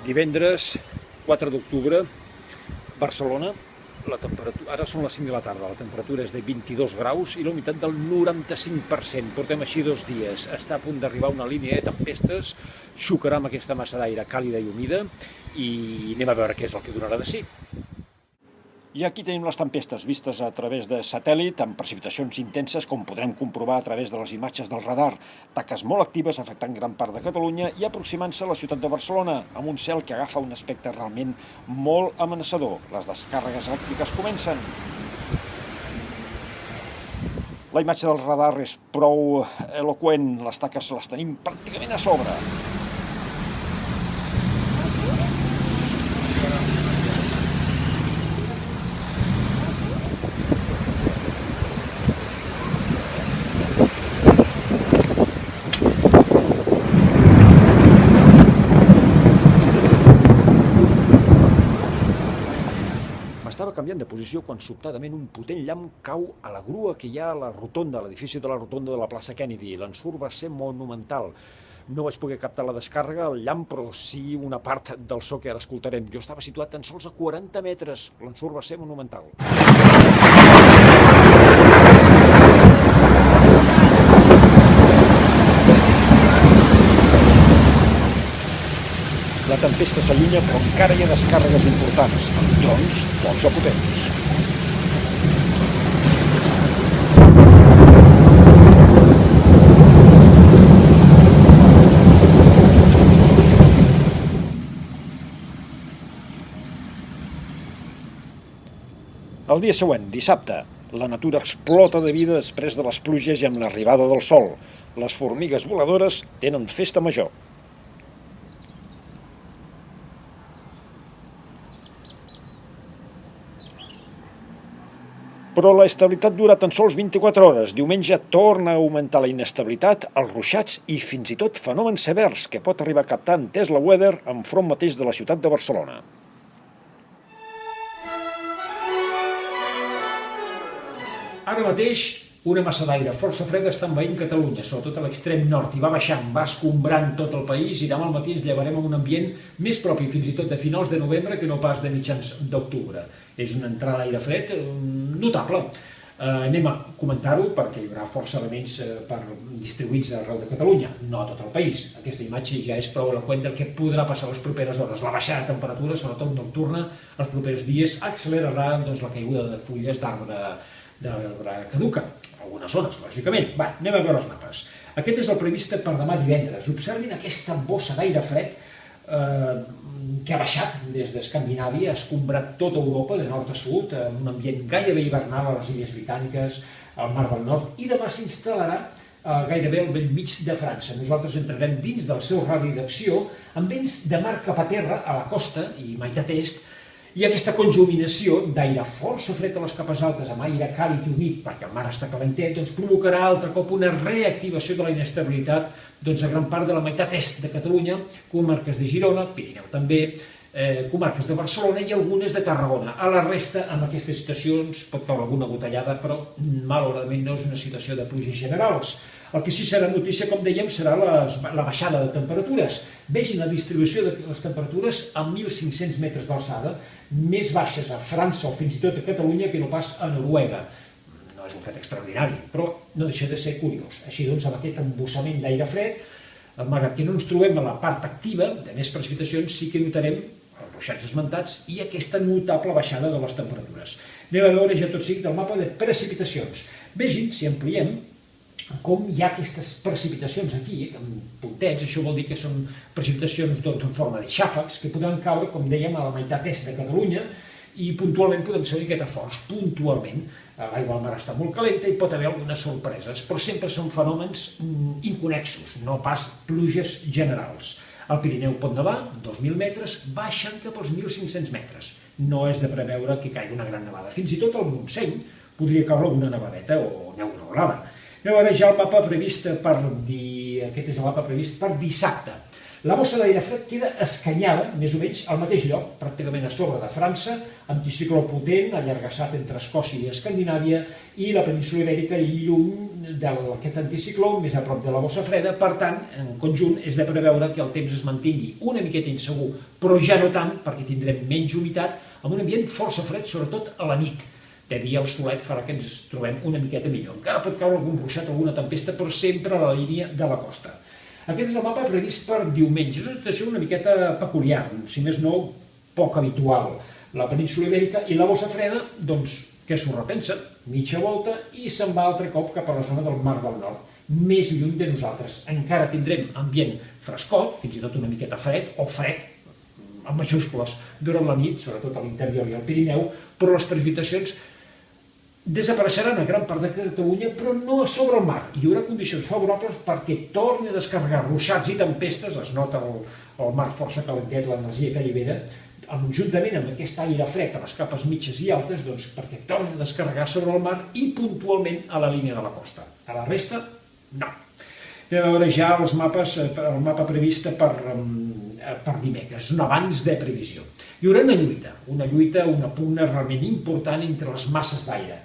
Divendres 4 d'octubre, Barcelona, ara són les 5 de la tarda, la temperatura és de 22 graus i la humitat del 95%. Portem així 2 dies. Està a punt d'arribar una línia de tempestes, xocarà amb aquesta massa d'aire càlida i humida i anem a veure què és el que donarà de si. I aquí tenim les tempestes vistes a través de satèl·lit, amb precipitacions intenses, com podrem comprovar a través de les imatges del radar. Taques molt actives afectant gran part de Catalunya i aproximant-se a la ciutat de Barcelona, amb un cel que agafa un aspecte realment molt amenaçador. Les descàrregues elèctriques comencen. La imatge del radar és prou eloqüent, les taques les tenim pràcticament a sobre. Estava canviant de posició quan sobtadament un potent llamp cau a la grua que hi ha a la rotonda, a l'edifici de la rotonda de la plaça Kennedy. L'ensurt va ser monumental. No vaig poder captar la descàrrega, el llamp, però sí una part del so que ara escoltarem. Jo estava situat tan sols a 40 metres. L'ensurt va ser monumental. La tempesta s'allunya, però encara hi ha descàrregues importants, amb trons força potents. El dia següent, dissabte, la natura explota de vida després de les pluges i amb l'arribada del sol. Les formigues voladores tenen festa major. Però la estabilitat dura tan sols 24 hores. Diumenge torna a augmentar la inestabilitat, els ruixats i fins i tot fenòmens severs que pot arribar a captar en Tesla Weather enfront mateix de la ciutat de Barcelona. Ara mateix, una massa d'aire força freda està envaint Catalunya, sobretot a l'extrem nord, i va baixant, va escombrant tot el país i demà al matí ens llevarem amb un ambient més propi fins i tot de finals de novembre que no pas de mitjans d'octubre. És una entrada d'aire fred notable. Anem a comentar-ho perquè hi haurà força elements distribuïts arreu de Catalunya, no a tot el país. Aquesta imatge ja és prou eloqüent del que podrà passar les properes hores. La baixada de temperatura, sobretot nocturna, els propers dies accelerarà la caiguda de fulles d'arbre caduca. Algunes zones, lògicament. Va, anem a veure els mapes. Aquest és el previst per demà divendres. Observin aquesta bossa d'aire fred que ha baixat des d'Escandinàvia, ha escombrat tota Europa, de nord a sud, en un ambient gairebé hivernal a les Illes Britàniques, al Mar del Nord, i demà s'instal·larà gairebé al bell mig de França. Nosaltres entrarem dins del seu radi d'acció amb vents de mar cap a terra, a la costa i meitat est, i aquesta conjuminació d'aire força fred a les capes altes amb aire càlid i humit, perquè el mar està calentet, doncs provocarà altre cop una reactivació de la inestabilitat a gran part de la meitat est de Catalunya, comarques de Girona, Pirineu també, comarques de Barcelona i algunes de Tarragona. A la resta, amb aquestes situacions, pot caure alguna gotellada, però malauradament no és una situació de pluges generals. El que sí serà notícia, com dèiem, serà la baixada de temperatures. Vegin la distribució de les temperatures a 1.500 metres d'alçada, més baixes a França o fins i tot a Catalunya que no pas a Noruega. No és un fet extraordinari, però no deixa de ser curiós. Així doncs, amb aquest embussament d'aire fred, malgrat que no ens trobem a la part activa de més precipitacions, sí que notarem els ruixats esmentats i aquesta notable baixada de les temperatures. Anem a veure ja tot seguit el mapa de precipitacions. Vegin, si ampliem, com hi ha aquestes precipitacions aquí, amb puntets. Això vol dir que són precipitacions en forma de xàfecs que podran caure, com dèiem, a la meitat est de Catalunya i puntualment podem ser una miqueta forts, puntualment. L'aigua al mar està molt calenta i pot haver algunes sorpreses, però sempre són fenòmens inconnexos, no pas pluges generals. Al Pirineu pot nevar, 2.000 metres, baixant cap als 1.500 metres. No és de preveure que caigui una gran nevada. Fins i tot al Montseny podria caure alguna nevadeta o neu granulada. Anem a veure ja el mapa previst aquest és el mapa previst per dissabte. La bossa d'aire fred queda escanyada, més o menys, al mateix lloc, pràcticament a sobre de França, anticicló potent, allargassat entre Escòcia i Escandinàvia, i la península Ibèrica lluny d'aquest anticicló, més a prop de la bossa freda. Per tant, en conjunt, és de preveure que el temps es mantingui una miqueta insegur, però ja no tant, perquè tindrem menys humitat, amb un ambient força fred, sobretot a la nit. De dia el solet farà que ens trobem una miqueta millor. Encara pot caure algun ruixat o alguna tempesta, però sempre a la línia de la costa. Aquest és el mapa previst per diumenge. És una situació una miqueta peculiar, si més no, poc habitual. La península Ibèrica i la bossa freda, doncs, què s'ho repensen? Mitja volta i se'n va altre cop cap a la zona del Mar del Nord, més lluny de nosaltres. Encara tindrem ambient frescot, fins i tot una miqueta fred, o fred, amb majúscules, durant la nit, sobretot a l'interior i al Pirineu, però les precipitacions desapareixeran a gran part de Catalunya, però no a sobre el mar. Hi haurà condicions favorables perquè torni a descarregar ruixats i tempestes, es nota el mar força calentet, l'energia que allibera, juntament amb aquest aire fred a les capes mitges i altes, doncs perquè torni a descarregar sobre el mar i puntualment a la línia de la costa. A la resta, no. Anem a veure ja el mapa previst per dimecres, un abans de previsió. Hi haurà una pugna realment important entre les masses d'aire.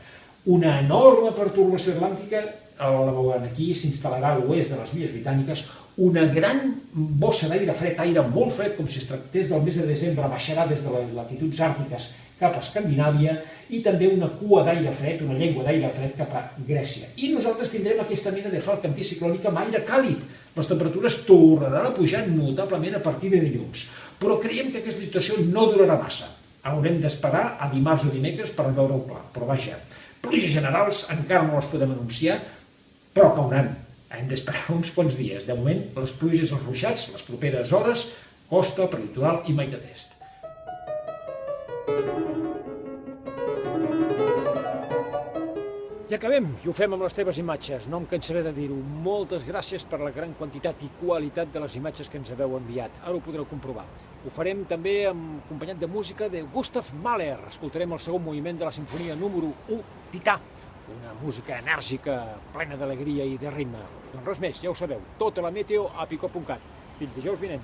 Una enorme pertorbació atlàntica, la veuen aquí, s'instal·larà a l'oest de les illes britàniques, una gran bossa d'aire fred, aire molt fred, com si es tractés del mes de desembre, baixarà des de les latituds àrtiques cap a Escandinàvia, i també una cua d'aire fred, una llengua d'aire fred cap a Grècia. I nosaltres tindrem aquesta mena de falca anticiclònica amb aire càlid. Les temperatures tornaran a pujar notablement a partir de dilluns, però creiem que aquesta situació no durarà massa. Haurem d'esperar a dimarts o dimecres per veure-ho clar, però vaja, pluges generals encara no les podem anunciar, però cauran. Hem d'esperar uns quants dies. De moment, les pluges, els ruixats, les properes hores, costa, prelitoral i meitat est. I acabem, i ho fem amb les teves imatges. No em cansaré de dir-ho. Moltes gràcies per la gran quantitat i qualitat de les imatges que ens haveu enviat. Ara ho podreu comprovar. Ho farem també acompanyat de música de Gustav Mahler. Escoltarem el segon moviment de la sinfonia número 1, Tità. Una música enèrgica, plena d'alegria i de ritme. Doncs res més, ja ho sabeu. Tota la meteo a picó.cat. Fins dijous vinent.